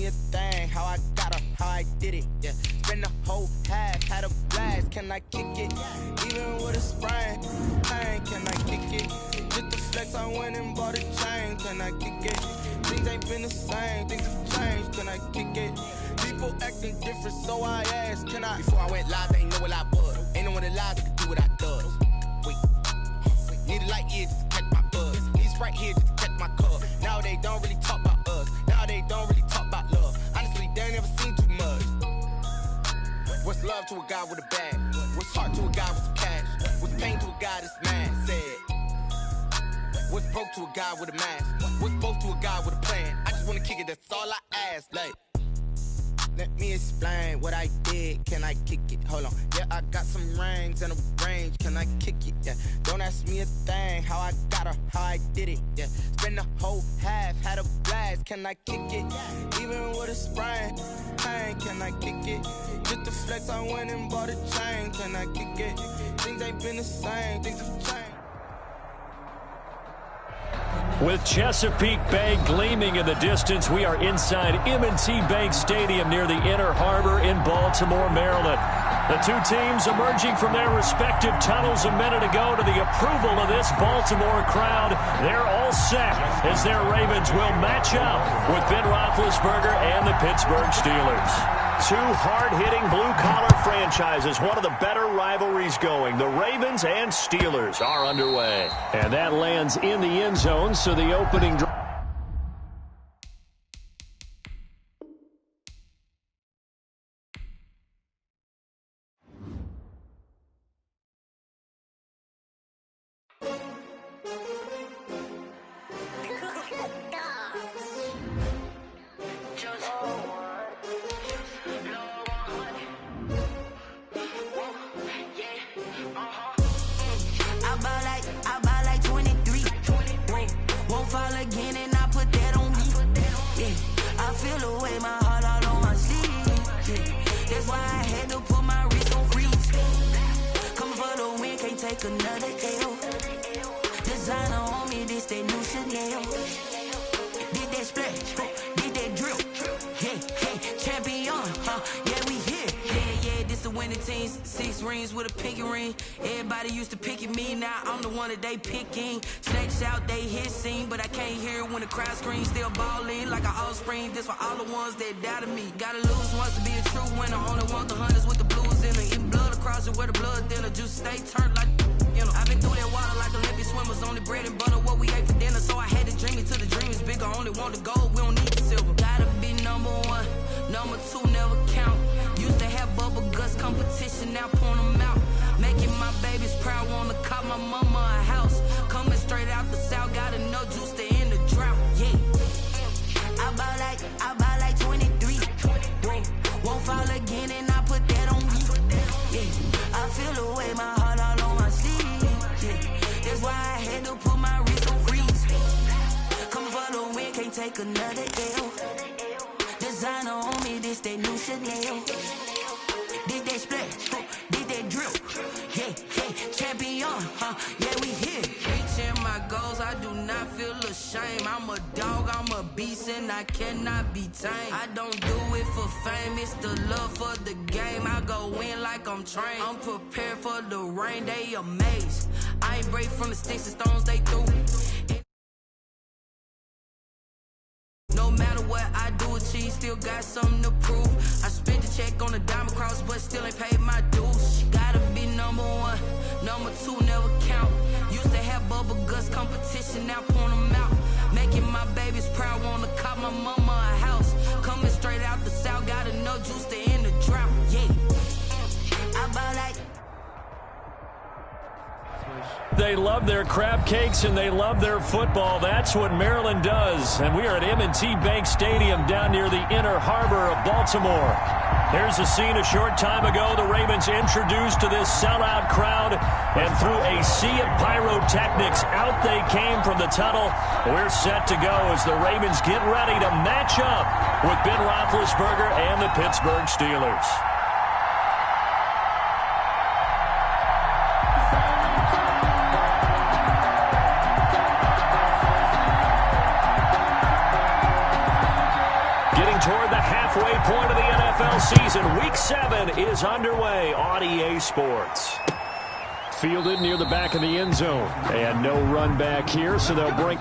me a thing, how I got her, how I did it, yeah. Spend the whole half, had a blast, can I kick it? Even with a sprain, pain, can I kick it? Just the flex, I went and bought a chain, can I kick it? Things ain't been the same, things have changed, can I kick it? People acting different, so I asked, can I? Before I went live, they ain't know what I was. Ain't no one alive that could do what I does. Wait, need a light here just to catch my buzz. Need Sprite here just to catch my cup. Now they don't really talk about us. Now they don't really talk about love. Honestly, they ain't never seen too much. What's love to a guy with a bag? What's heart to a guy with some cash? What's pain to a guy that's mad? Said. What's broke to a guy with a mask? What's broke to a guy with a plan? I just wanna kick it, that's all I ask. Like, let me explain what I did. Can I kick it? Hold on. Yeah, I got some rings and a range. Can I kick it? Yeah. Don't ask me a thing. How I got her, how I did it. Yeah. Spend the whole half, had a blast. Can I kick it? Even with a sprain, pain. Can I kick it? Just the flex, I went and bought a chain. Can I kick it? Things ain't been the same. Things have changed. With Chesapeake Bay gleaming in the distance, we are inside M&T Bank Stadium near the Inner Harbor in Baltimore, Maryland. The two teams emerging from their respective tunnels a minute ago to the approval of this Baltimore crowd. They're all set as their Ravens will match up with Ben Roethlisberger and the Pittsburgh Steelers. Two hard-hitting blue-collar franchises, one of the better rivalries going. The Ravens and Steelers are underway. And that lands in the end zone, so the opening drive. They picking snakes out, they hissing, but I can't hear it when the crowd screams. Still balling like an offspring. This for all the ones that doubted me. Gotta lose once to be a true winner. Only want the hunters with the blues in it. Eating blood across it where the blood thinner. Juice stay turned like, you know. I've been through that water like Olympic swimmers. Only bread and butter what we ate for dinner. So I had to dream it till the dream is bigger. Only want the gold, we don't need the silver. Gotta be number one, number two never count. Used to have bubble guts competition, now point them out. Making my babies proud, wanna cop my mama a house. Coming straight out the south, gotta know juice to end the drought, yeah. I buy like 23. Won't fall again and I put that on me, yeah. I feel the way, my heart all on my sleeve, yeah. That's why I had to put my wrist on freeze. Coming for the win, can't take another L. Designer on me, this that new Chanel. Did that splash, did that drip, yeah, champion, yeah, we here. Reaching my goals, I do not feel ashamed. I'm a dog, I'm a beast, and I cannot be tamed. I don't do it for fame, it's the love for the game. I go in like I'm trained. I'm prepared for the rain, they amazed. I ain't break from the sticks and stones they threw. No matter what I do, achieve, still got something to prove. I spent the check on the diamond cross, but still ain't paid my dues. Gotta be number one, number two never count. Used to have bubble guts competition, now point them out. Making my babies proud, wanna cop my mama a house. Coming straight out the south, gotta know juice to end the drought, yeah. I buy like. They love their crab cakes and they love their football. That's what Maryland does. And we are at M&T Bank Stadium down near the Inner Harbor of Baltimore. There's a scene a short time ago. The Ravens introduced to this sellout crowd, and through a sea of pyrotechnics, out they came from the tunnel. We're set to go as the Ravens get ready to match up with Ben Roethlisberger and the Pittsburgh Steelers. Marching toward the halfway point of the NFL season. Week 7 is underway on EA Sports. Fielded near the back of the end zone. And no run back here, so they'll bring...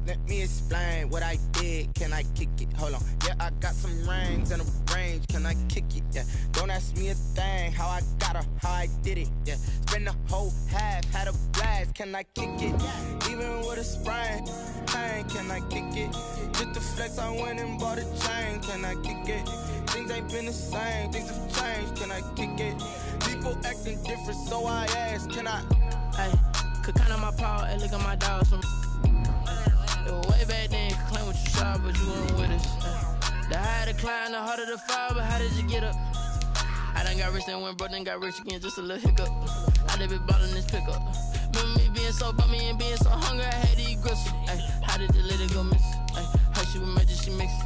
Let me explain what I did. Can I kick it? Hold on. Yeah, I got some rings and a range. Can I kick it? Yeah. Don't ask me a thing. How I got her, how I did it. Yeah. Spend the whole half, had a blast. Can I kick it? Even with a sprain, pain. Can I kick it? Just the flex, I went and bought a chain. Can I kick it? Things ain't been the same. Things have changed. Can I kick it? People acting different, so I ask. Can I? Hey, could count on my paw and look at my dogs from. Way back then, you could claim what you saw, but you weren't with us. The higher the climb, the harder the fall, but how did you get up? I done got rich and went broke, then got rich again, just a little hiccup. I done been ballin' this pickup. Remember me being so bummy and being so hungry, I had to eat gristle. Ay, how did you let it go miss? Ay, how she was magic, she mixed.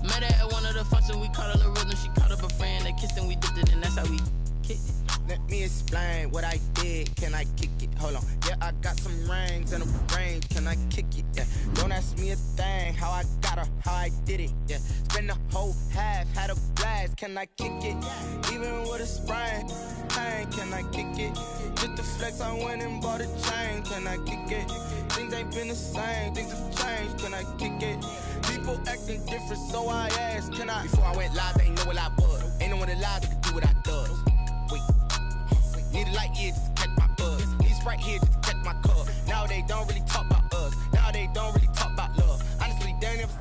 Met her at one of the functions, we caught a little rhythm, she caught up a friend, they kissed and we dipped it, and that's how we kicked it. Let me explain what I did. Can I kick it? Hold on. Yeah, I got some rings and a range. Can I kick it? Yeah. Don't ask me a thing. How I got her, how I did it. Yeah. Spend the whole half, had a blast. Can I kick it? Even with a sprain, pain. Can I kick it? Just the flex, I went and bought a chain. Can I kick it? Things ain't been the same. Things have changed. Can I kick it? People acting different, so I asked. Can I? Before I went live, they ain't know what I was. Ain't no one alive that could do what I does. Wait. Need a light year just to catch my buzz. Need Sprite here just to catch my cup. Now they don't really talk about us. Now they don't really talk about love. Honestly, they never...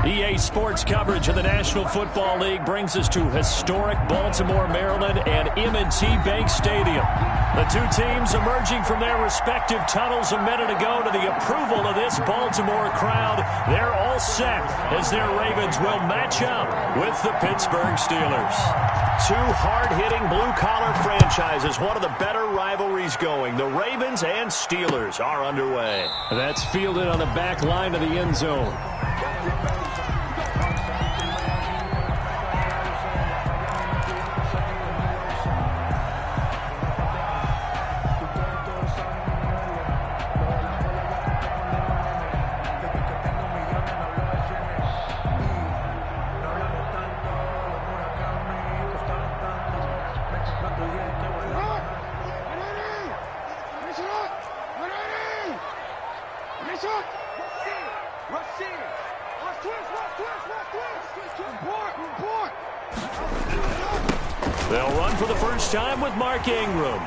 EA Sports coverage of the National Football League brings us to historic Baltimore, Maryland, and M&T Bank Stadium. The two teams emerging from their respective tunnels a minute ago to the approval of this Baltimore crowd. They're all set as their Ravens will match up with the Pittsburgh Steelers. Two hard-hitting blue-collar franchises, one of the better rivalries going. The Ravens and Steelers are underway. That's fielded on the back line of the end zone. They'll run for the first time with Mark Ingram.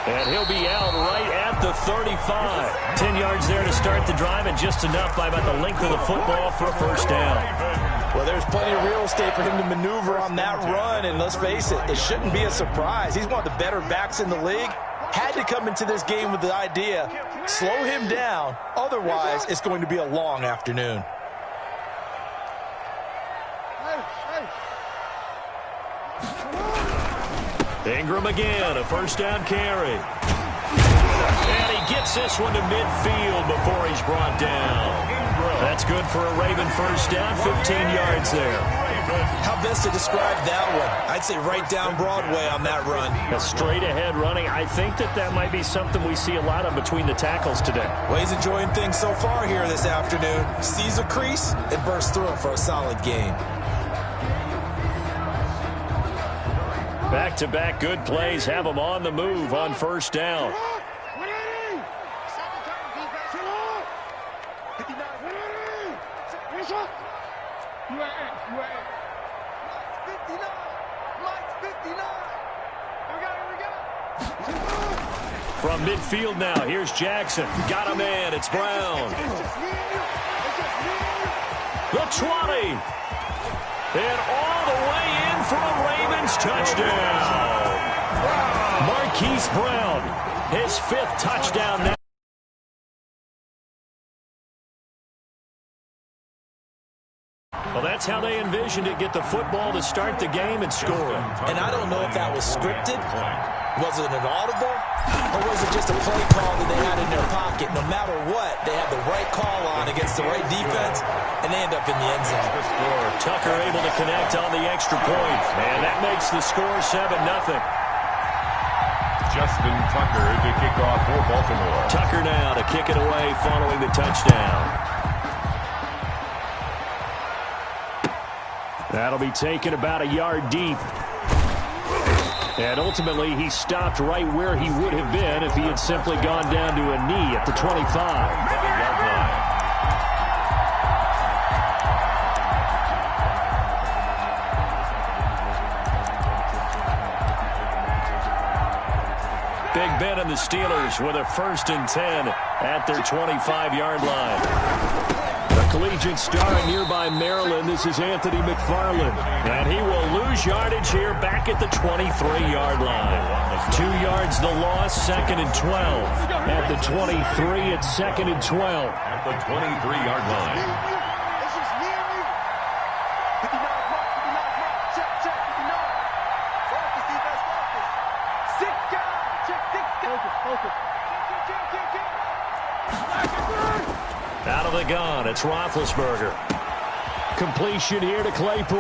And he'll be out right at the 35. 10 yards there to start the drive, and just enough by about the length of the football for a first down. Well, there's plenty of real estate for him to maneuver on that run, and let's face it, it shouldn't be a surprise. He's one of the better backs in the league. Had to come into this game with the idea, slow him down, otherwise it's going to be a long afternoon. Ingram again, a first down carry. And he gets this one to midfield before he's brought down. That's good for a Raven first down, 15 yards there. How best to describe that one? I'd say right down Broadway on that run. A straight ahead running. I think that might be something we see a lot of between the tackles today. Well, he's enjoying things so far here this afternoon. Sees a crease and bursts through it for a solid game. Back-to-back good plays have him on the move on first down. From midfield now, here's Jackson. Got him in. It's Brown. The 20. And all the way in for a Ravens touchdown. Marquise Brown, his 5th touchdown now. Well, that's how they envisioned it, get the football to start the game and score. And I don't know if that was scripted. Was it an audible? Or was it just a play call that they had in their pocket? No matter what, they had the right call on against the right defense, and they end up in the end zone. Tucker able to connect on the extra point, and that makes the score 7-0. Justin Tucker to kick off for Baltimore. Tucker now to kick it away following the touchdown. That'll be taken about a yard deep. And ultimately, he stopped right where he would have been if he had simply gone down to a knee at the 25. Big Ben and the Steelers with a 1st and 10 at their 25-yard line. A collegiate star in nearby Maryland, this is Anthony McFarland. And he will lose yardage here back at the 23-yard line. 2 yards the loss, 2nd and 12. At the 23, it's 2nd and 12. At the 23-yard line. Out of the gun, it's Roethlisberger. Completion here to Claypool.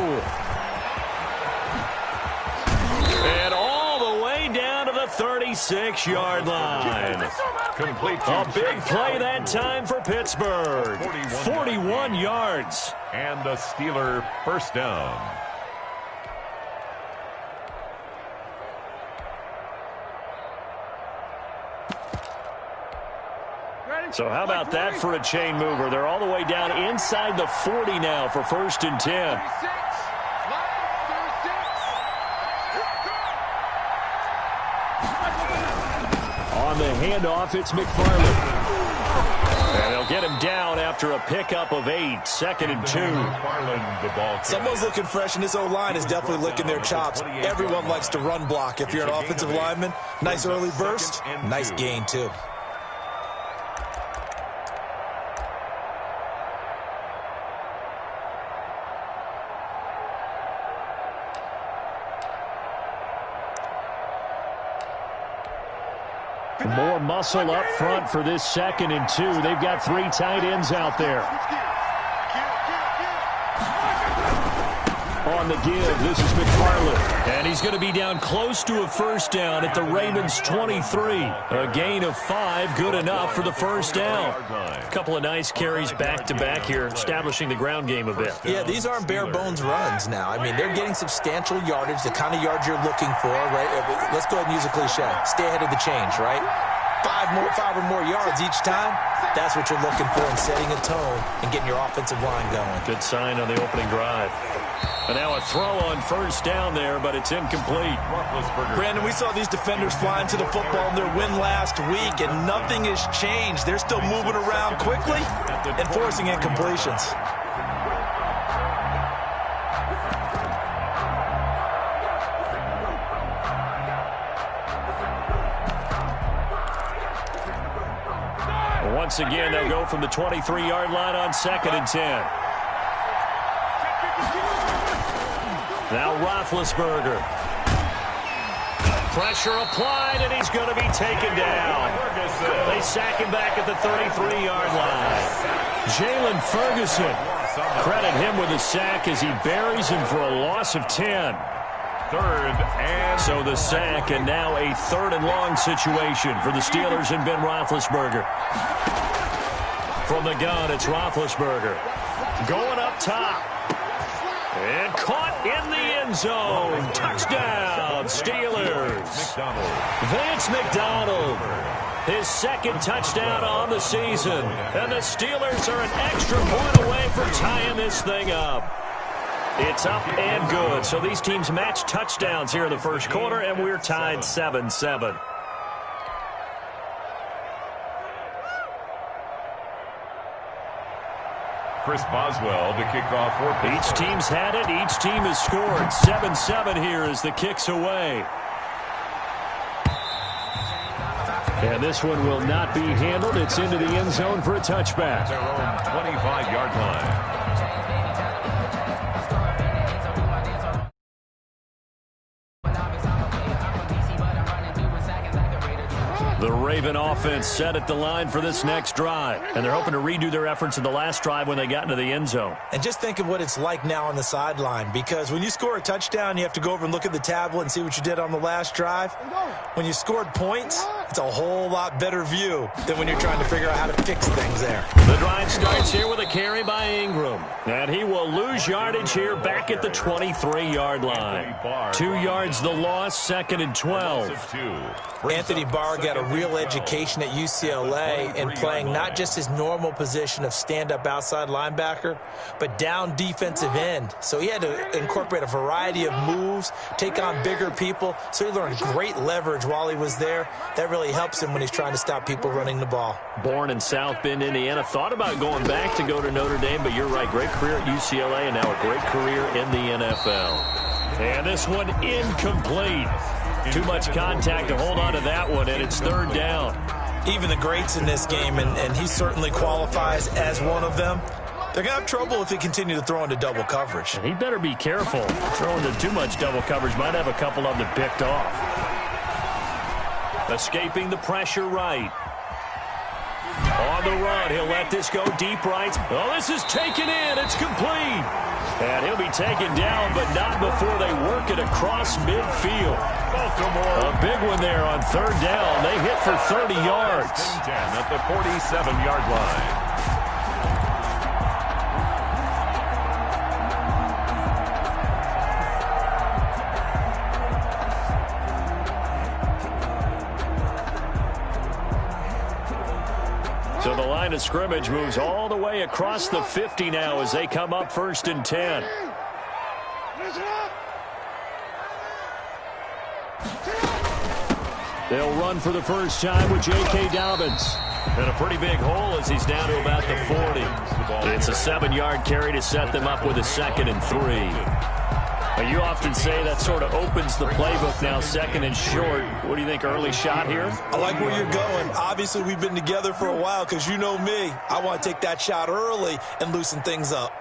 And all the way down to the 36-yard line. Complete. A big play that time for Pittsburgh. 41 yards. And the Steeler first down. So how about that for a chain mover? They're all the way down inside the 40 now for 1st and 10. On the handoff, it's McFarland. And they'll get him down after a pickup of 8, 2nd and 2. Someone's looking fresh, and this O-line is definitely licking their chops. Everyone likes to run block. If you're an offensive lineman, nice early burst, nice gain, too. More muscle up front for this 2nd and 2. They've got 3 tight ends out there. On the give, this is McFarland. And he's going to be down close to a 1st down at the Ravens' 23. A gain of 5, good enough for the 1st down. A couple of nice carries back-to-back here, establishing the ground game a bit. Yeah, these aren't bare-bones runs now. I mean, they're getting substantial yardage, the kind of yards you're looking for, right? Let's go ahead and use a cliche. Stay ahead of the change, right? 5 or more yards each time. That's what you're looking for in setting a tone and getting your offensive line going. Good sign on the opening drive. And now a throw on 1st down there, but it's incomplete. Brandon, we saw these defenders flying to the football in their win last week, and nothing has changed. They're still moving around quickly and forcing incompletions. Once again, they'll go from the 23-yard line on 2nd and 10. Now Roethlisberger. Pressure applied, and he's going to be taken down. They sack him back at the 33-yard line. Jalen Ferguson. Credit him with a sack as he buries him for a loss of 10. 3rd and... So the sack, and now a 3rd and long situation for the Steelers and Ben Roethlisberger. From the gun, it's Roethlisberger. Going up top. And caught in the end zone. Touchdown, Steelers. Vance McDonald. His 2nd touchdown on the season. And the Steelers are an extra point away from tying this thing up. It's up and good. So these teams match touchdowns here in the 1st quarter, and we're tied 7-7. Chris Boswell to kick off for Pittsburgh. Each team's had it. Each team has scored. 7-7 here as the kick's away. And this one will not be handled. It's into the end zone for a touchback. Their own 25-yard line. The Raven offense set at the line for this next drive, and they're hoping to redo their efforts in the last drive when they got into the end zone. And just think of what it's like now on the sideline, because when you score a touchdown, you have to go over and look at the tablet and see what you did on the last drive. When you scored points, it's a whole lot better view than when you're trying to figure out how to fix things there. The drive starts here with a carry by Ingram, and he will lose yardage here back at the 23-yard line. 2 yards the loss, 2nd and 12. Anthony Barr got a real education at UCLA in playing not just his normal position of stand-up outside linebacker, but down defensive end. So he had to incorporate a variety of moves, take on bigger people. So he learned great leverage while he was there. That really helps him when he's trying to stop people running the ball. Born in South Bend, Indiana. Thought about going back to go to Notre Dame, but you're right. Great career at UCLA and now a great career in the NFL. And this one incomplete. Too much contact to hold on to that one, and it's 3rd down. Even the greats in this game, and he certainly qualifies as one of them, they're going to have trouble if they continue to throw into double coverage. And he better be careful. Throwing into too much double coverage might have a couple of them picked off. Escaping the pressure right. On the run, he'll let this go deep right. Oh, this is taken in. It's complete. And he'll be taken down, but not before they work it across midfield. A big one there on 3rd down. They hit for 30 yards. 10 at the 47-yard line. So the line of scrimmage moves all the way across the 50 now as they come up 1st and 10. They'll run for the first time with J.K. Dobbins. And a pretty big hole as he's down to about the 40. It's a 7-yard carry to set them up with a 2nd and 3. You often say that sort of opens the playbook now, 2nd and short. What do you think, early shot here? I like where you're going. Obviously, we've been together for a while because you know me. I want to take that shot early and loosen things up.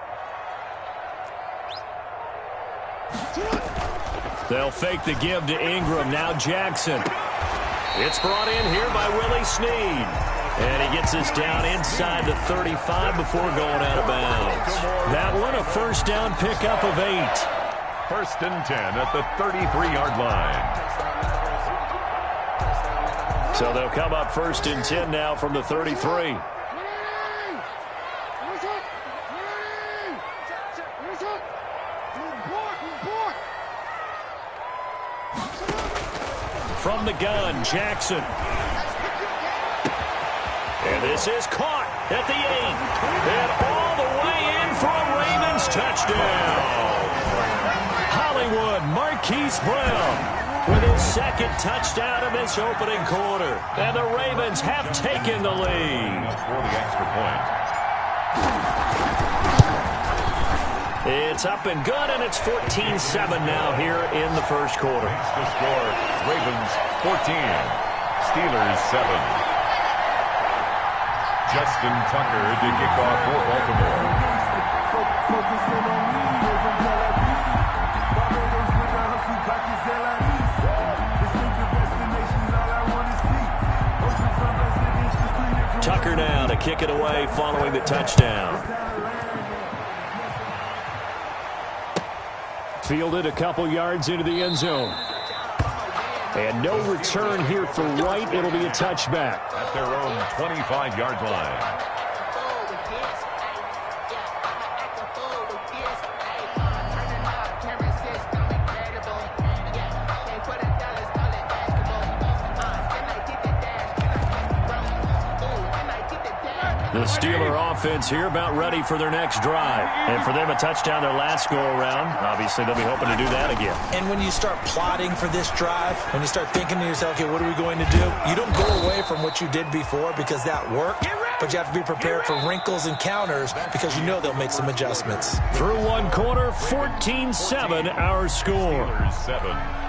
They'll fake the give to Ingram. Now Jackson. It's brought in here by Willie Snead. And he gets us down inside the 35 before going out of bounds. That one a first down pickup of 8. 1st and 10 at the 33-yard line. So they'll come up 1st and 10 now from the 33. From the gun, Jackson. And this is caught at the 8. And all the way in for a Ravens touchdown. Hollywood Marquise Brown with his 2nd touchdown of this opening quarter. And the Ravens have taken the lead. For the extra point. It's up and good, and it's 14-7 now here in the first quarter. The score, Ravens 14, Steelers 7. Justin Tucker to kick off for Baltimore. Tucker now to kick it away following the touchdown. Fielded a couple yards into the end zone. And no return here for Wright. It'll be a touchback. At their own 25-yard line. The Steeler offense here about ready for their next drive. And for them, a touchdown their last go-around. Obviously, they'll be hoping to do that again. And when you start plotting for this drive, when you start thinking to yourself, okay, what are we going to do? You don't go away from what you did before because that worked, but you have to be prepared for wrinkles and counters because you know they'll make some adjustments. Through one quarter, 14-7 our score. Steelers 7.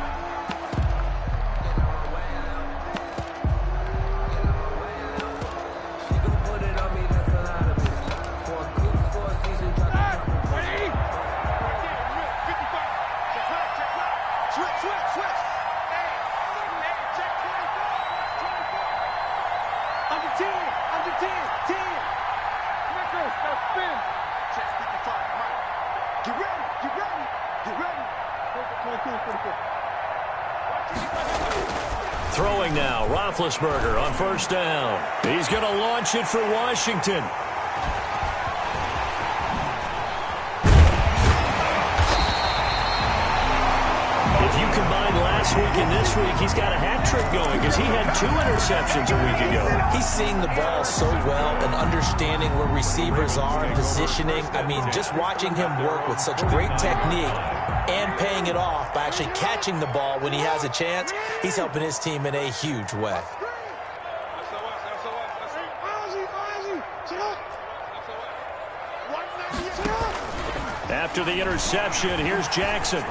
Throwing now, Roethlisberger on first down. He's going to launch it for Washington. If you combine last week and this week, he's got a hat trick going because he had 2 interceptions a week ago. He's seeing the ball so well and understanding where receivers are and positioning. I mean, just watching him work with such great technique and paying it off by actually catching the ball when he has a chance, he's helping his team in a huge way. After the interception, here's Jackson.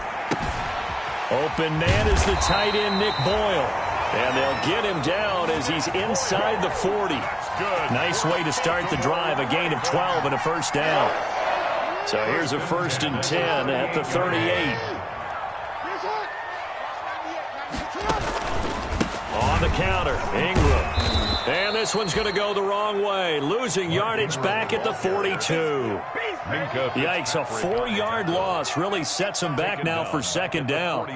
Open man is the tight end, Nick Boyle. And they'll get him down as he's inside the 40. Nice way to start the drive, a gain of 12 and a first down. So here's a 1st and 10 at the 38. On the counter, Ingram. And this one's going to go the wrong way, losing yardage back at the 42. Yikes, a 4-yard loss really sets him back now for 2nd down.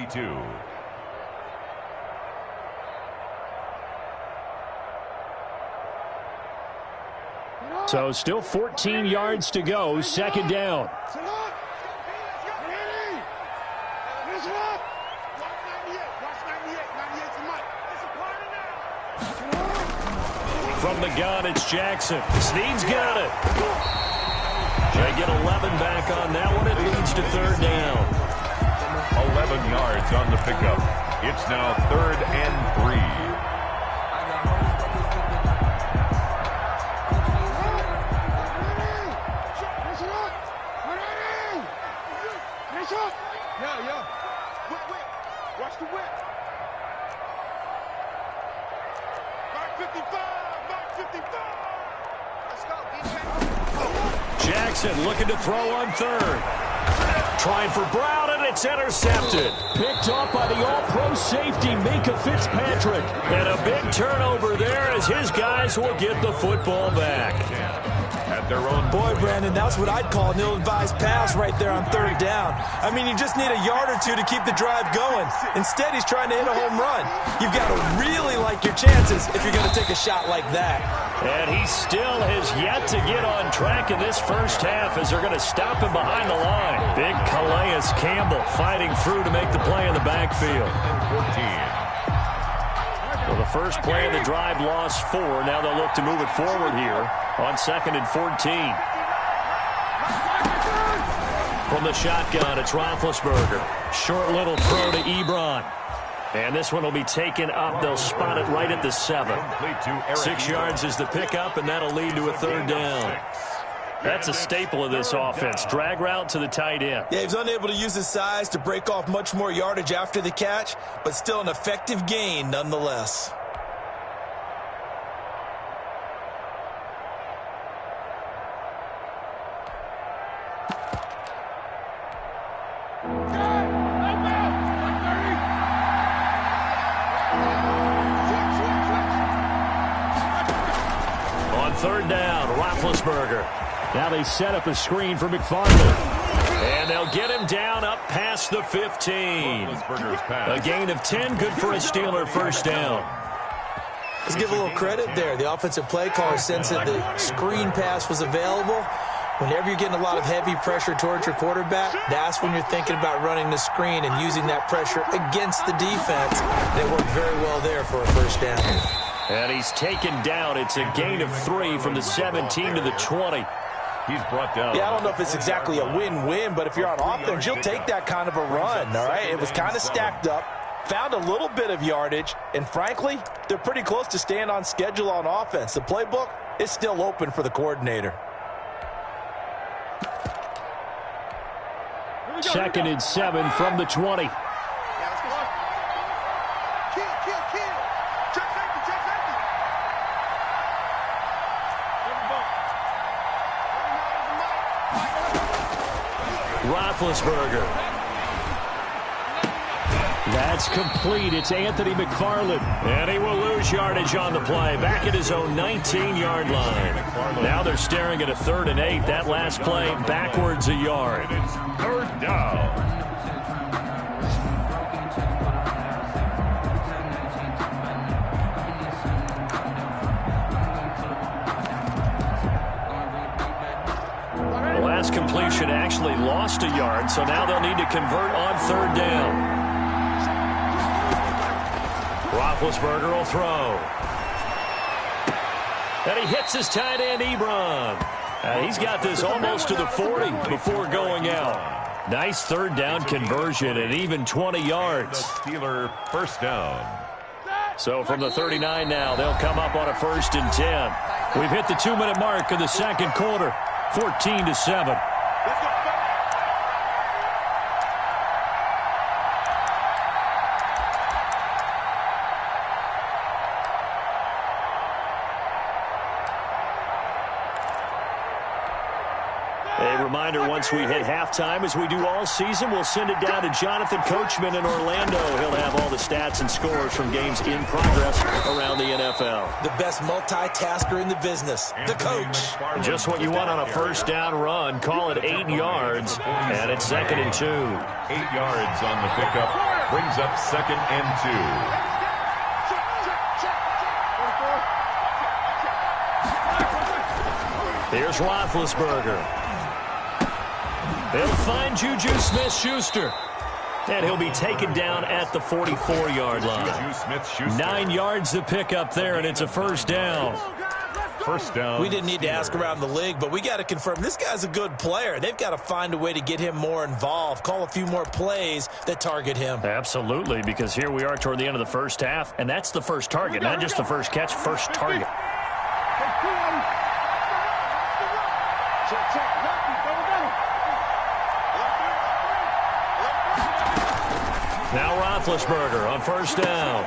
So still 14 yards to go, 2nd down. From the gun, it's Jackson. Snead's got it. They get 11 back on that one. It leads to 3rd down. 11 yards on the pickup. It's now 3rd and 3. Watch the whip. Mark 55. Mark 55. Let's go, defense. Jackson looking to throw on 3rd. Trying for Brown, and it's intercepted. Picked up by the all-pro safety, Minka Fitzpatrick. And a big turnover there as his guys will get the football back. At their own. Boy, Brandon, that's what I'd call an ill-advised pass right there on 3rd down. I mean, you just need a yard or two to keep the drive going. Instead, he's trying to hit a home run. You've got to really like your chances if you're going to take a shot like that. And he still has yet to get on track in this first half as they're going to stop him behind the line. Big Calais Campbell fighting through to make the play in the backfield. 14. Well, the first play of the drive lost 4. Now they'll look to move it forward here on 2nd and 14. From the shotgun, it's Roethlisberger. Short little throw to Ebron. And this one will be taken up. They'll spot it right at the 7. 6 yards is the pickup, and that'll lead to a 3rd down. That's a staple of this offense. Drag route to the tight end. Yeah, he was unable to use his size to break off much more yardage after the catch, but still an effective gain nonetheless. On 3rd down, Roethlisberger. Now they set up a screen for McFarland. And they'll get him down up past the 15. A gain of 10, good for a Steeler 1st down. Let's give a little credit there. The offensive play caller sensed that the screen pass was available. Whenever you're getting a lot of heavy pressure towards your quarterback, that's when you're thinking about running the screen and using that pressure against the defense. They worked very well there for a 1st down. And he's taken down. It's a gain of 3 from the 17 to the 20. He's brought down. Yeah, I don't know if it's exactly a win-win, but if you're on offense, you'll take that kind of a run, all right? It was kind of stacked up, found a little bit of yardage, and frankly, they're pretty close to staying on schedule on offense. The playbook is still open for the coordinator. 2nd and 7 from the 20. Roethlisberger. That's complete. It's Anthony McFarland. And he will lose yardage on the play. Back at his own 19-yard line. Now they're staring at a 3rd and 8. That last play backwards a yard. It's 3rd down. completion actually lost a yard, so now they'll need to convert on third down. Roethlisberger will throw. And he hits his tight end, Ebron. He's got this almost to the 40 before going out. Nice third down conversion and even 20 yards. Steeler first down. So from the 39 now, they'll come up on a 1st and 10. We've hit the 2-minute mark of the second quarter, 14-7. A reminder, once we hit halftime, as we do all season, we'll send it down to Jonathan Coachman in Orlando. He'll have all the stats and scores from games in progress around the NFL. The best multitasker in the business, the coach. Just what you want on a first down run. Call it 8 yards, and it's 2nd and 2. 8 yards on the pickup. Brings up 2nd and 2. Here's Roethlisberger. They'll find Juju Smith-Schuster. And he'll be taken down at the 44-yard line. 9 yards to pick up there, and it's a first down. First down. We didn't need to ask around the league, but we got to confirm this guy's a good player. They've got to find a way to get him more involved, call a few more plays that target him. Absolutely, because here we are toward the end of the first half, and that's the first target, not just the first catch, first target. Now Roethlisberger on first down.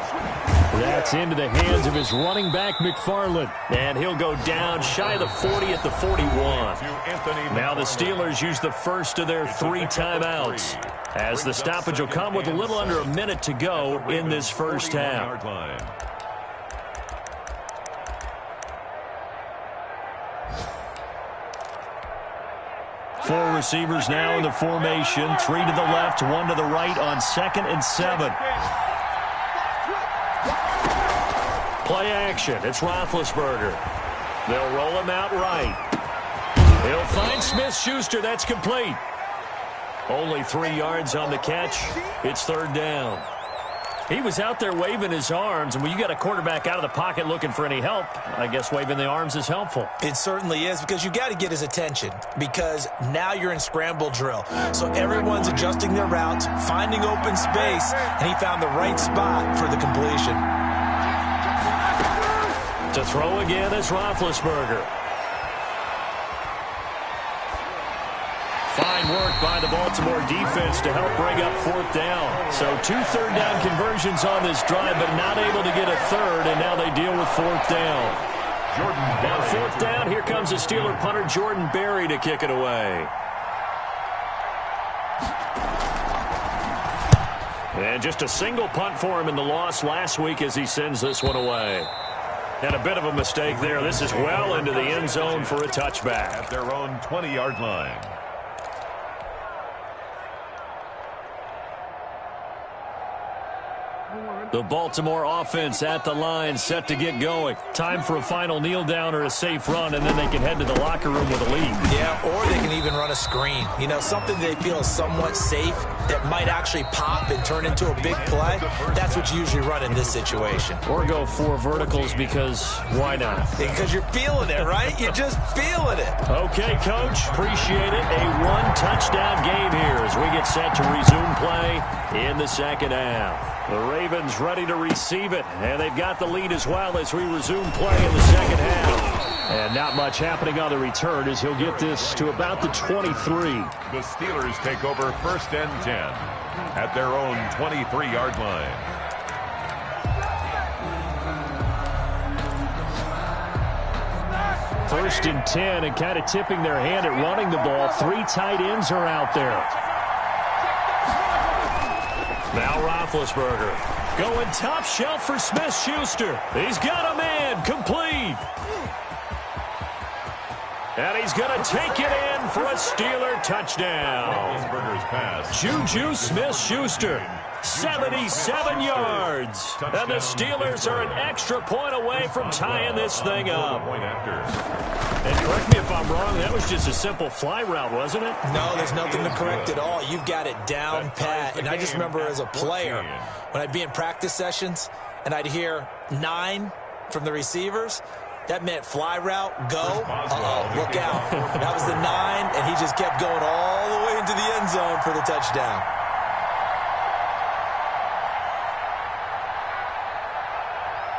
That's into the hands of his running back, McFarland. And he'll go down shy of the 40 at the 41. Now the Steelers use the first of their 3 timeouts, as the stoppage will come with a little under a minute to go in this first half. 4 receivers now in the formation. 3 to the left, 1 to the right on 2nd and 7. Play action. It's Roethlisberger. They'll roll him out right. He'll find Smith-Schuster. That's complete. Only 3 yards on the catch. It's 3rd down. He was out there waving his arms, and when you got a quarterback out of the pocket looking for any help, I guess waving the arms is helpful. It certainly is, because you got to get his attention, because now you're in scramble drill. So everyone's adjusting their routes, finding open space, and he found the right spot for the completion. To throw again is Roethlisberger. Fine work by the Baltimore defense to help bring up 4th down. So 2 third down conversions on this drive, but not able to get a third, and now they deal with 4th down. Now 4th down, here comes the Steeler punter Jordan Berry to kick it away. And just a single punt for him in the loss last week as he sends this one away. And a bit of a mistake there. This is well into the end zone for a touchback. At their own 20-yard line. The Baltimore offense at the line, set to get going. Time for a final kneel down or a safe run, and then they can head to the locker room with a lead. Yeah, or they can even run a screen. You know, something they feel is somewhat safe that might actually pop and turn into a big play. That's what you usually run in this situation. Or go 4 verticals, because why not? Because you're feeling it, right? You're just feeling it. Okay, Coach. Appreciate it. A 1-touchdown game here as we get set to resume play in the second half. The Ravens ready to receive it, and they've got the lead as well as we resume play in the second half. And not much happening on the return as he'll get this to about the 23. The Steelers take over 1st and 10 at their own 23-yard line. First and 10, and kind of tipping their hand at running the ball. 3 tight ends are out there. Now Roethlisberger going top shelf for Smith-Schuster. He's got a man, complete. And he's going to take it in for a Steeler touchdown. Roethlisberger's pass. Juju Smith-Schuster. 77 yards. And the Steelers are an extra point away from tying this thing up. And correct me if I'm wrong, that was just a simple fly route, wasn't it? No, there's nothing to correct at all. You've got it down pat. And I just remember as a player, when I'd be in practice sessions and I'd hear 9 from the receivers, that meant fly route, go. Uh-oh, look out. That was the 9, and he just kept going all the way into the end zone for the touchdown.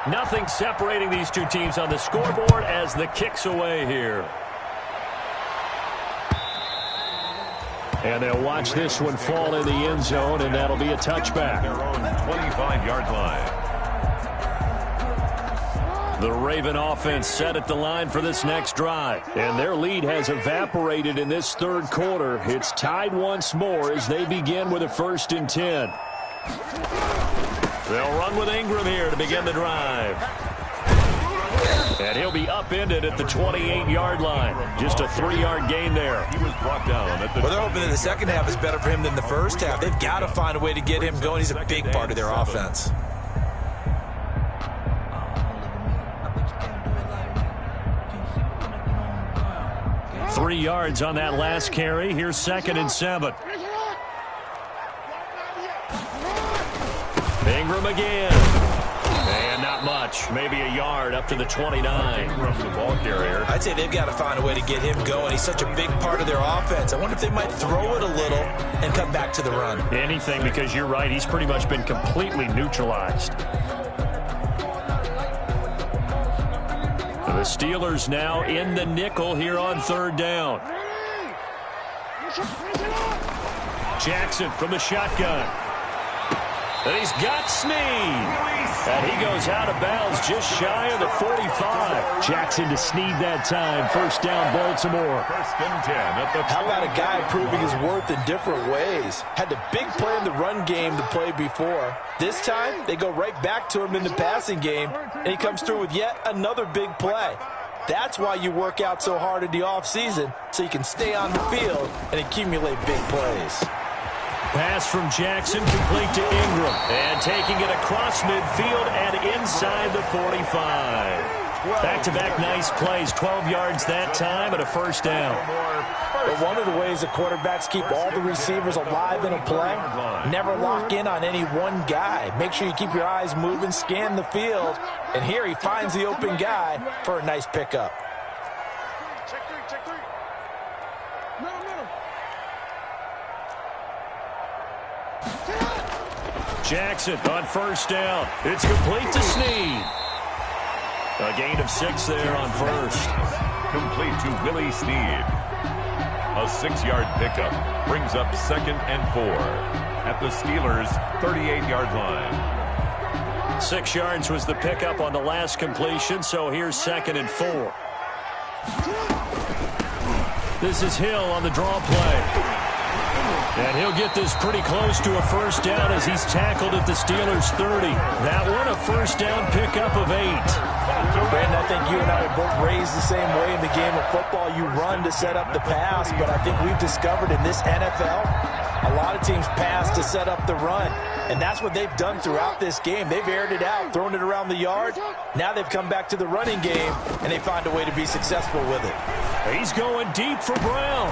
Nothing separating these two teams on the scoreboard as the kick's away here. And they'll watch this one fall in the end zone, and that'll be a touchback. Their own 25-yard line. The Raven offense set at the line for this next drive. And their lead has evaporated in this third quarter. It's tied once more as they begin with a 1st and 10. They'll run with Ingram here to begin the drive. And he'll be upended at the 28-yard line. Just a 3-yard gain there. He was brought down at the... Well, they're hoping that the second half is better for him than the first half. They've got to find a way to get him going. He's a big part of their offense. Three yards on that last carry. Here's 2nd and 7. Ingram again. And not much. Maybe a yard up to the 29. Ingram's the ball carrier. I'd say they've got to find a way to get him going. He's such a big part of their offense. I wonder if they might throw it a little and come back to the run. Anything, because you're right. He's pretty much been completely neutralized. The Steelers now in the nickel here on 3rd down. Jackson from the shotgun. And he's got Snead. And he goes out of bounds just shy of the 45. Jackson to Snead that time. 1st down, Baltimore. 1st and 10 at the... How about a guy proving his worth in different ways? Had the big play in the run game to play before. This time, they go right back to him in the passing game, and he comes through with yet another big play. That's why you work out so hard in the offseason, so you can stay on the field and accumulate big plays. Pass from Jackson, complete to Ingram. And taking it across midfield and inside the 45. Back-to-back nice plays, 12 yards that time and a 1st down. But one of the ways the quarterbacks keep all the receivers alive in a play, never lock in on any one guy. Make sure you keep your eyes moving, scan the field, and here he finds the open guy for a nice pickup. Check 3. Jackson on 1st down. It's complete to Snead. A gain of 6 there on 1st. Complete to Willie Snead. A 6-yard pickup brings up 2nd and 4 at the Steelers' 38-yard line. 6 yards was the pickup on the last completion, so here's 2nd and 4. This is Hill on the draw play. And he'll get this pretty close to a 1st down as he's tackled at the Steelers' 30. That one a 1st down pickup of 8. Brandon, I think you and I were both raised the same way in the game of football. You run to set up the pass, but I think we've discovered in this NFL, a lot of teams pass to set up the run. And that's what they've done throughout this game. They've aired it out, thrown it around the yard. Now they've come back to the running game, and they find a way to be successful with it. He's going deep for Brown.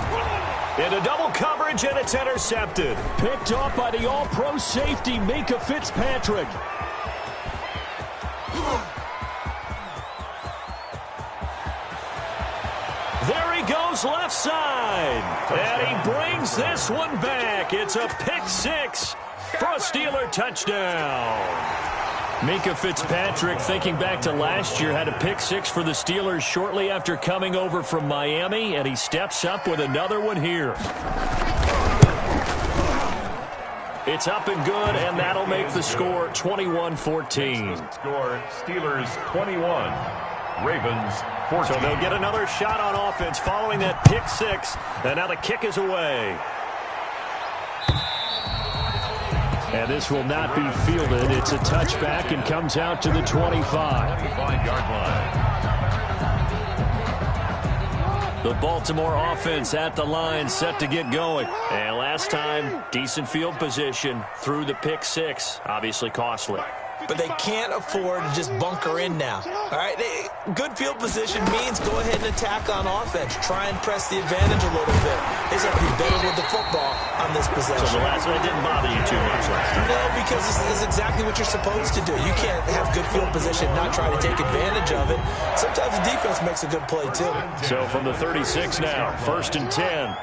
Into double coverage, and it's intercepted. Picked off by the all-pro safety, Micah Fitzpatrick. There he goes left side. And he brings this one back. It's a pick 6 for a Steeler touchdown. Micah Fitzpatrick, thinking back to last year, had a pick 6 for the Steelers shortly after coming over from Miami, and he steps up with another one here. It's up and good, and that'll make the score 21-14. Score, Steelers 21, Ravens 14. So they'll get another shot on offense following that pick 6, and now the kick is away. And this will not be fielded. It's a touchback and comes out to the 25. 25-yard line. The Baltimore offense at the line, set to get going. And last time, decent field position through the pick six. Obviously costly. But they can't afford to just bunker in now. All right, good field position means go ahead and attack on offense. Try and press the advantage a little bit. They just have to be better with the football on this possession. So the last one didn't bother you too much last time? No, because this is exactly what you're supposed to do. You can't have good field position, not try to take advantage of it. Sometimes the defense makes a good play too. So from the 36 now, 1st and 10.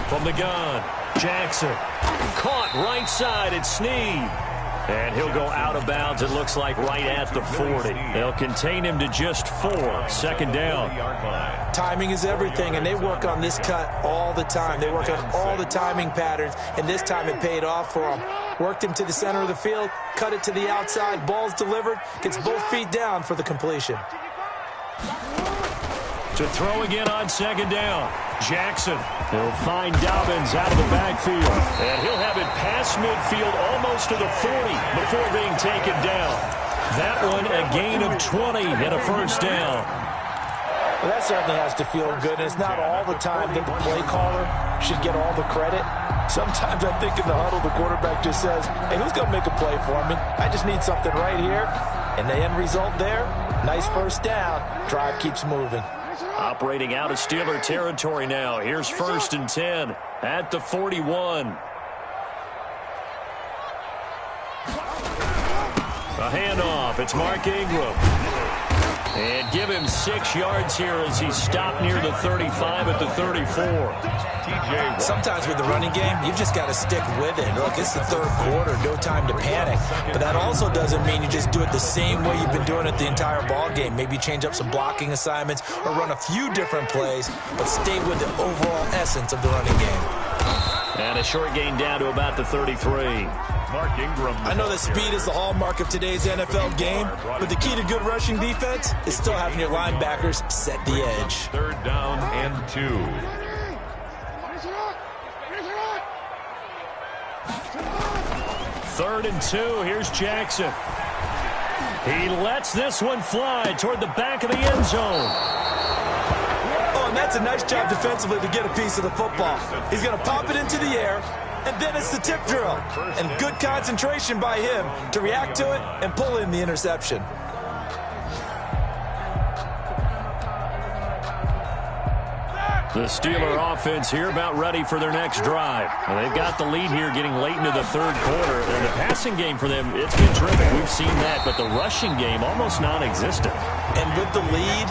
From the gun, Jackson. Caught right side, it's Snead. And he'll go out of bounds, it looks like, right at the 40. They'll contain him to just 4. 2nd down. Timing is everything, and they work on this cut all the time. They work on all the timing patterns, and this time it paid off for them. Worked him to the center of the field, cut it to the outside, ball's delivered, gets both feet down for the completion. To throw again on 2nd down. Jackson. He'll find Dobbins out of the backfield. And he'll have it past midfield almost to the 40 before being taken down. That one a gain of 20 and a 1st down. Well, that certainly has to feel good. And it's not all the time that the play caller should get all the credit. Sometimes I think in the huddle the quarterback just says, hey, who's going to make a play for me? I just need something right here. And the end result there, nice 1st down. Drive keeps moving. Operating out of Steeler territory now. Here's 1st and 10 at the 41. A handoff. It's Mark Ingram. And give him 6 yards here as he stopped near the 35 at the 34. Sometimes with the running game, you've just got to stick with it. Look, it's the 3rd quarter, no time to panic. But that also doesn't mean you just do it the same way you've been doing it the entire ball game. Maybe change up some blocking assignments or run a few different plays, but stay with the overall essence of the running game. And a short gain down to about the 33. Mark Ingram. I know that speed is the hallmark of today's NFL game, but the key to good rushing defense is still having your linebackers set the edge. 3rd down and 2. Third and 2. Here's Jackson. He lets this one fly toward the back of the end zone. Oh, and that's a nice job defensively to get a piece of the football. He's going to pop it into the air, and then it's the tip drill. And good concentration by him to react to it and pull in the interception. The Steeler offense here about ready for their next drive. And they've got the lead here getting late into the 3rd quarter. And the passing game for them, it's been terrific. We've seen that. But the rushing game, almost non-existent. And with the lead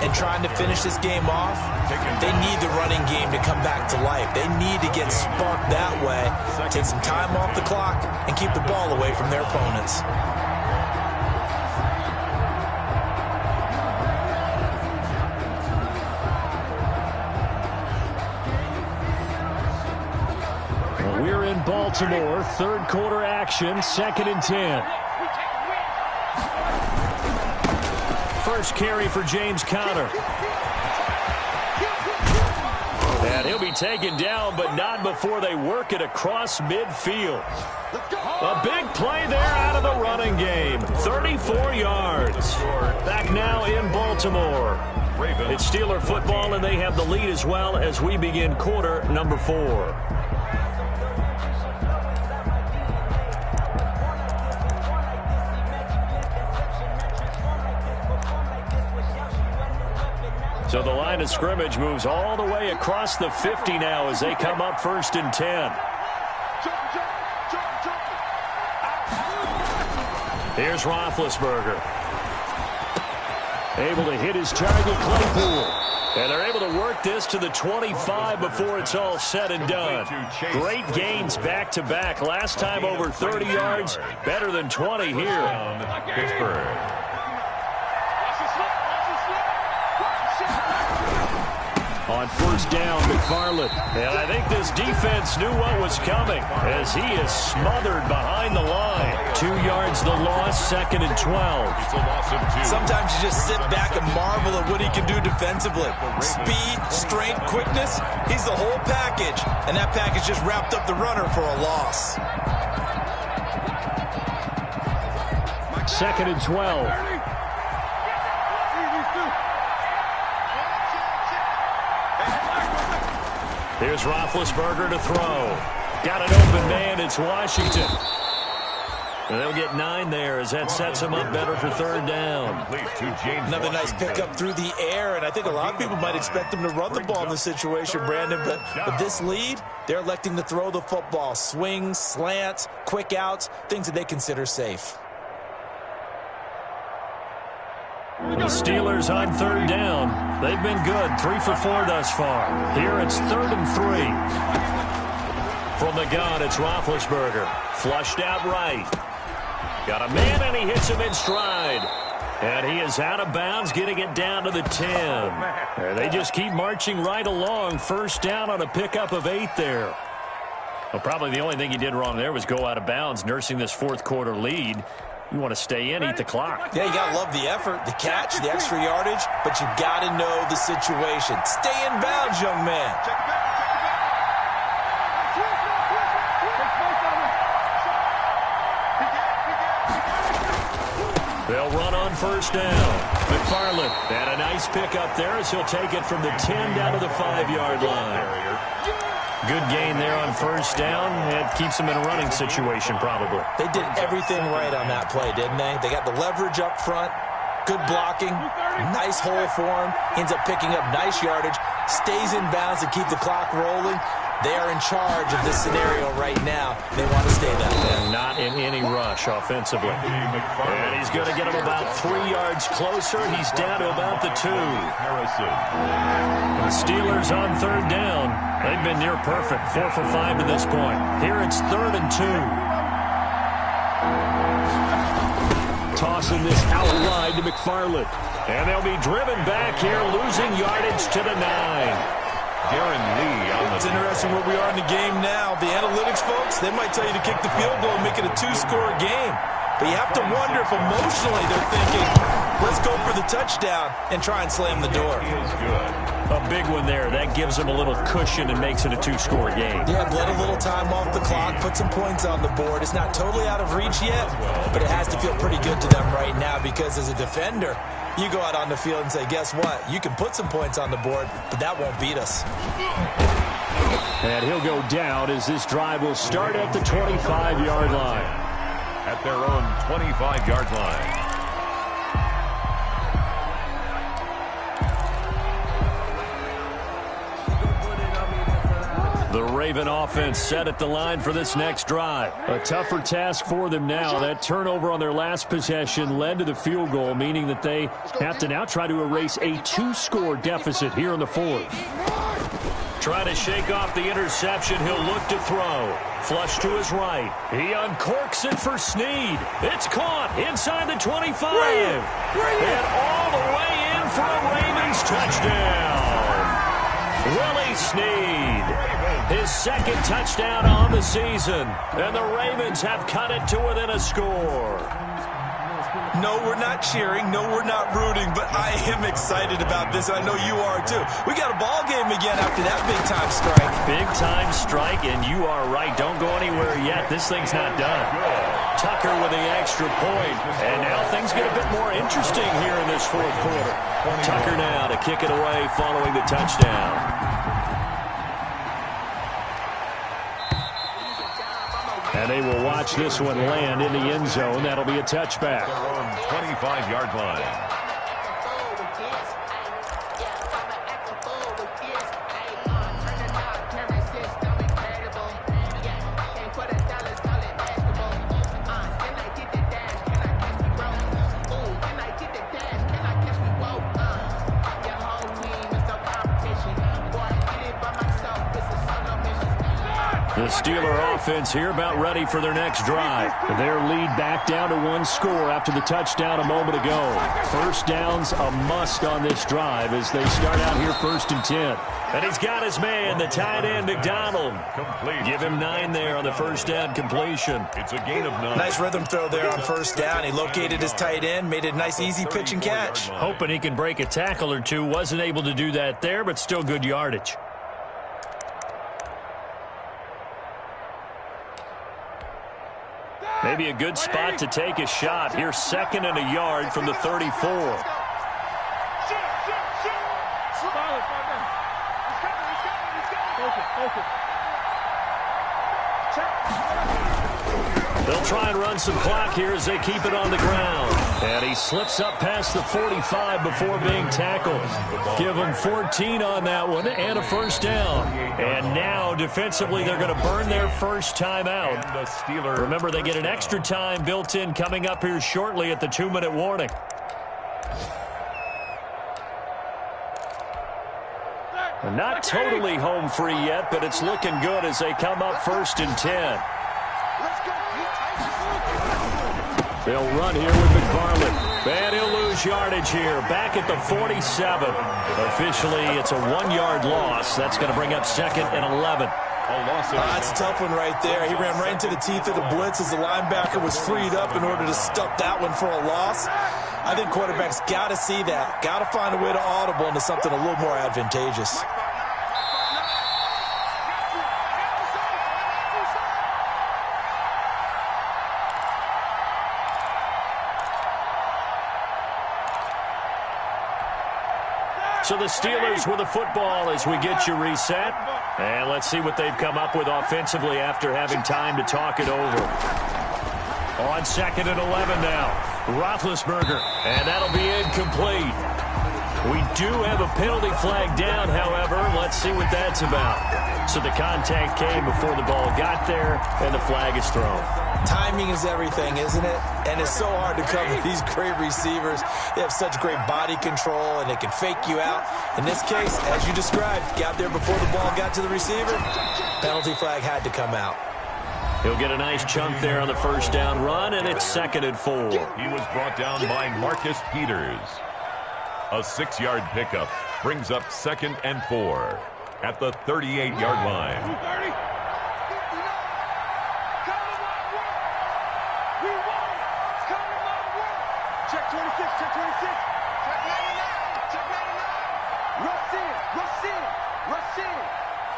and trying to finish this game off, they need the running game to come back to life. They need to get sparked that way, take some time off the clock, and keep the ball away from their opponents. We're in Baltimore, 3rd quarter action, 2nd and 10. First carry for James Conner. And he'll be taken down, but not before they work it across midfield. A big play there out of the running game. 34 yards. Back now in Baltimore. It's Steeler football, and they have the lead as well as we begin quarter number 4. So the line of scrimmage moves all the way across the 50 now as they come up 1st and 10. Here's Roethlisberger. Able to hit his target, Claypool. And they're able to work this to the 25 before it's all said and done. Great gains back-to-back. Last time over 30 yards, better than 20 here. Pittsburgh. On 1st down, McFarland. And I think this defense knew what was coming as he is smothered behind the line. 2 yards the loss, 2nd and 12. It's a loss of 2. Sometimes you just sit back and marvel at what he can do defensively. Speed, strength, quickness, he's the whole package. And that package just wrapped up the runner for a loss. 2nd and 12. Here's Roethlisberger to throw. Got an open man. It's Washington. And they'll get 9 there as that sets them up better for 3rd down. Another nice pickup through the air, and I think a lot of people might expect them to run the ball in this situation, Brandon, but with this lead, they're electing to throw the football. Swings, slants, quick outs, things that they consider safe. The Steelers on 3rd down. They've been good, 3 for 4 thus far. Here it's 3rd and 3. From the gun, it's Roethlisberger. Flushed out right. Got a man, and he hits him in stride. And he is out of bounds, getting it down to the 10. And they just keep marching right along. 1st down on a pickup of 8 there. Well, probably the only thing he did wrong there was go out of bounds, nursing this 4th quarter lead. You want to stay in, eat the clock. Yeah, you got to love the effort, the catch, the extra yardage, but you got to know the situation. Stay in bounds, young man. They'll run on 1st down. McFarland had a nice pickup there as he'll take it from the 10 down to the 5-yard line. Good gain there on 1st down. It keeps them in a running situation probably. They did everything right on that play, didn't they? They got the leverage up front, good blocking, nice hole for him. Ends up picking up nice yardage, stays in bounds to keep the clock rolling. They are in charge of this scenario right now. They want to stay that way. And not in any rush offensively. And he's going to get him about 3 yards closer. He's down to about the 2. The Steelers on 3rd down. They've been near perfect. 4 for 5 to this point. Here it's 3rd and 2. Tossing this out wide to McFarland. And they'll be driven back here, losing yardage to the 9. It's interesting where we are in the game now. The analytics folks, they might tell you to kick the field goal and make it a 2-score game. But you have to wonder if emotionally they're thinking, let's go for the touchdown and try and slam the door. A big one there. That gives them a little cushion and makes it a 2-score game. Yeah, let a little time off the clock, put some points on the board. It's not totally out of reach yet, but it has to feel pretty good to them right now because as a defender, you go out on the field and say, guess what? You can put some points on the board, but that won't beat us. And he'll go down as this drive will start at the 25-yard line. At their own 25-yard line. The Raven offense set at the line for this next drive. A tougher task for them now. That turnover on their last possession led to the field goal, meaning that they have to now try to erase a 2-score deficit here in the 4th. Trying to shake off the interception. He'll look to throw. Flush to his right. He uncorks it for Snead. It's caught inside the 25. And all the way in for a Ravens touchdown. Willie Snead. His 2nd touchdown on the season. And the Ravens have cut it to within a score. No, we're not cheering. No, we're not rooting. But I am excited about this. I know you are, too. We got a ball game again after that big-time strike. Big-time strike, and you are right. Don't go anywhere yet. This thing's not done. Tucker with the extra point. And now things get a bit more interesting here in this 4th quarter. Tucker now to kick it away following the touchdown. And they will watch this one land in the end zone. That'll be a touchback. 25-yard line. The Steeler offense here about ready for their next drive. Their lead back down to 1 score after the touchdown a moment ago. 1st down's a must on this drive as they start out here 1st and 10. And he's got his man, the tight end, McDonald. Complete. Give him 9 there on the 1st down completion. It's a gain of 9. Nice rhythm throw there on 1st down. He located his tight end, made it a nice easy pitch and catch. Hoping he can break a tackle or two. Wasn't able to do that there, but still good yardage. Maybe a good spot to take a shot. Here's 2nd and a yard from the 34. They'll try and run some clock here as they keep it on the ground. And he slips up past the 45 before being tackled. Give him 14 on that one and a first down. And now defensively they're going to burn their first time out. Remember, they get an extra time built in coming up here shortly at the 2-minute warning. Not totally home free yet, but it's looking good as they come up 1st and 10. They'll run here with McFarland. And he'll lose yardage here. Back at the 47. Officially, it's a 1-yard loss. That's going to bring up 2nd and 11. That's a tough one right there. He ran right into the teeth of the blitz as the linebacker was freed up in order to stuff that one for a loss. I think quarterbacks got to see that. Got to find a way to audible into something a little more advantageous. So the Steelers with the football as we get you reset. And let's see what they've come up with offensively after having time to talk it over. On 2nd and 11 now. Roethlisberger. And that'll be incomplete. We do have a penalty flag down, however. Let's see what that's about. So the contact came before the ball got there, and the flag is thrown. Timing is everything, isn't it? And it's so hard to cover these great receivers. They have such great body control, and they can fake you out. In this case, as you described, got there before the ball got to the receiver. Penalty flag had to come out. He'll get a nice chunk there on the first down run, and it's 2nd and 4. He was brought down by Marcus Peters. A 6-yard pickup brings up 2nd and 4 at the 38-yard line. Check 26, check 26. Check 99, check 99. Rush in, rush in, rush in.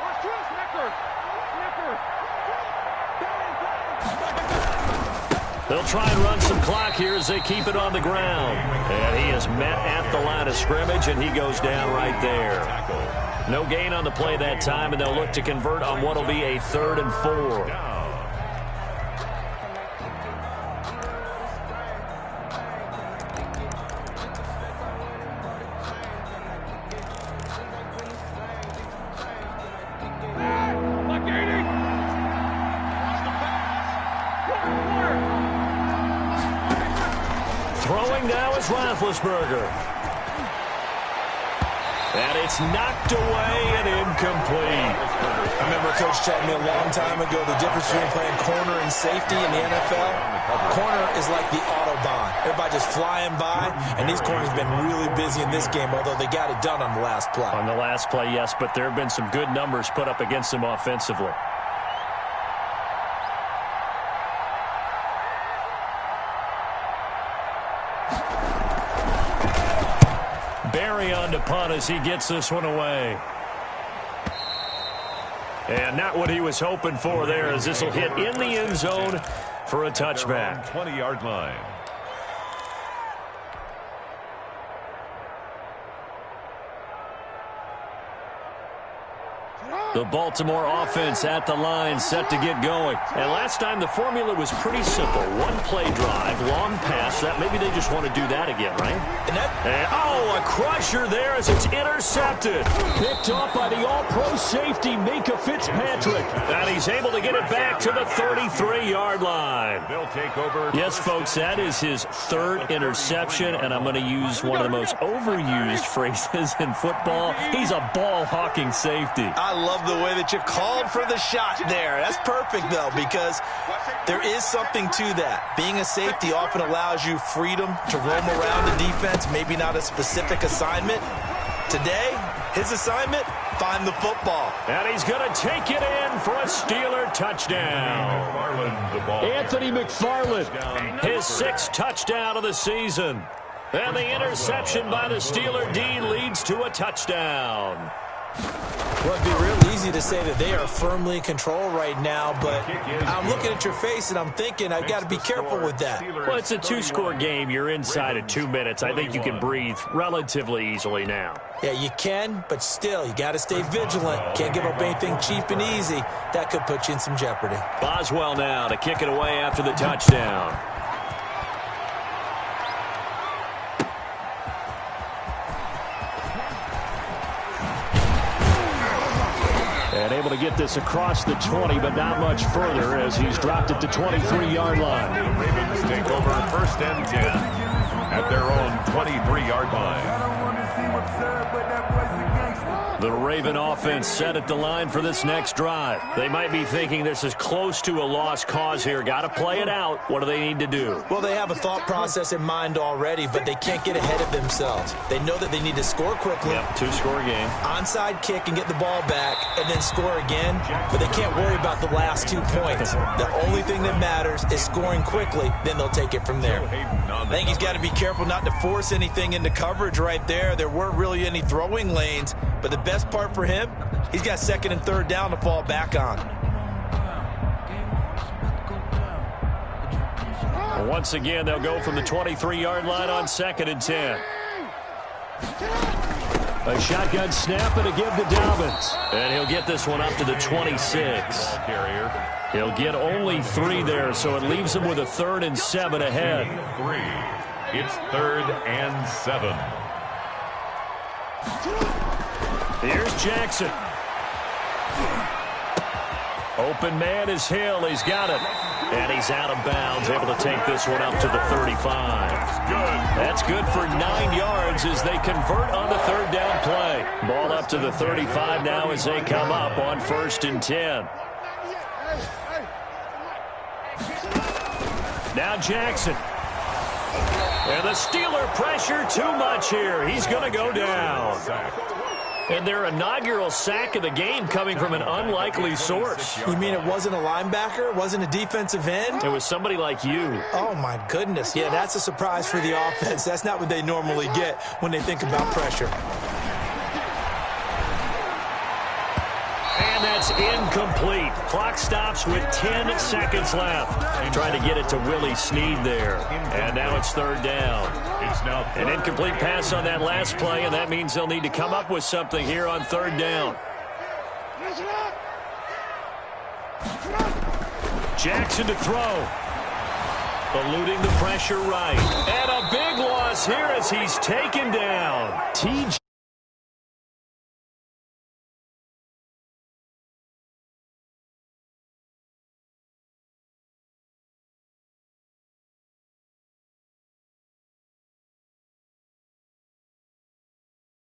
Watch this, Snicker. They'll try and run some clock here as they keep it on the ground. And he is met at the line of scrimmage, and he goes down right there. No gain on the play that time, and they'll look to convert on what will be a 3rd and 4. Throwing now is Roethlisberger. And it's knocked away and incomplete. I remember Coach telling me a long time ago the difference between playing corner and safety in the NFL. Corner is like the Autobahn. Everybody just flying by, and these corners have been really busy in this game, although they got it done on the last play. On the last play, yes, but there have been some good numbers put up against them offensively. On to punt as he gets this one away. And not what he was hoping for there, as this will hit in the end zone for a touchback. 20-yard line. The Baltimore offense at the line, set to get going. And last time the formula was pretty simple. One play drive, long pass. That maybe they just want to do that again, right? And oh, a crusher there as it's intercepted. Picked off by the all-pro safety, Mika Fitzpatrick. And he's able to get it back to the 33-yard line. They'll take over. Yes, folks, that is his 3rd interception, and I'm going to use one of the most overused phrases in football. He's a ball-hawking safety. I love the way that you called for the shot there. That's perfect, though, because there is something to that. Being a safety often allows you freedom to roam around the defense, maybe not a specific assignment. Today, his assignment, find the football. And he's going to take it in for a Steeler touchdown. Anthony McFarland, his 6th touchdown of the season. And the interception by the Steeler D leads to a touchdown. Well, it'd be real easy easy to say that they are firmly in control right now, but I'm looking at your face and I'm thinking I've got to be careful with that. Well, it's a two-score game. You're inside of 2 minutes. I think you can breathe relatively easily now. Yeah, you can, but still, you got to stay vigilant. Can't give up anything cheap and easy. That could put you in some jeopardy. Boswell now to kick it away after the touchdown. And able to get this across the 20, but not much further as he's dropped it to 23-yard line. The Ravens take over 1st and 10 at their own 23-yard line. The Raven offense set at the line for this next drive. They might be thinking this is close to a lost cause here. Got to play it out. What do they need to do? Well, they have a thought process in mind already, but they can't get ahead of themselves. They know that they need to score quickly. Yep, two-score game. Onside kick and get the ball back and then score again, but they can't worry about the last 2 points. The only thing that matters is scoring quickly, then they'll take it from there. I think he's got to be careful not to force anything into coverage right there. There weren't really any throwing lanes, but the best part for him, he's got 2nd and 3rd down to fall back on. Well, once again, they'll go from the 23-yard line on 2nd and 10. A shotgun snap and a give to Dobbins. And he'll get this one up to the 26. He'll get only 3 there, so it leaves him with a 3rd and 7 ahead. 3. It's 3rd and 7. Here's Jackson. Open man is Hill. He's got it. And he's out of bounds, able to take this one up to the 35. That's good for 9 yards as they convert on the 3rd down play. Ball up to the 35 now as they come up on 1st and 10. Now Jackson. And the Steeler pressure too much here. He's going to go down. And their inaugural sack of the game coming from an unlikely source. You mean it wasn't a linebacker? It wasn't a defensive end? It was somebody like you. Oh, my goodness. Yeah, that's a surprise for the offense. That's not what they normally get when they think about pressure. And that's incomplete. Clock stops with 10 seconds left. Trying to get it to Willie Snead there. And now it's 3rd down. An incomplete pass on that last play, and that means they'll need to come up with something here on 3rd down. Jackson to throw. Eluding the pressure right. And a big loss here as he's taken down.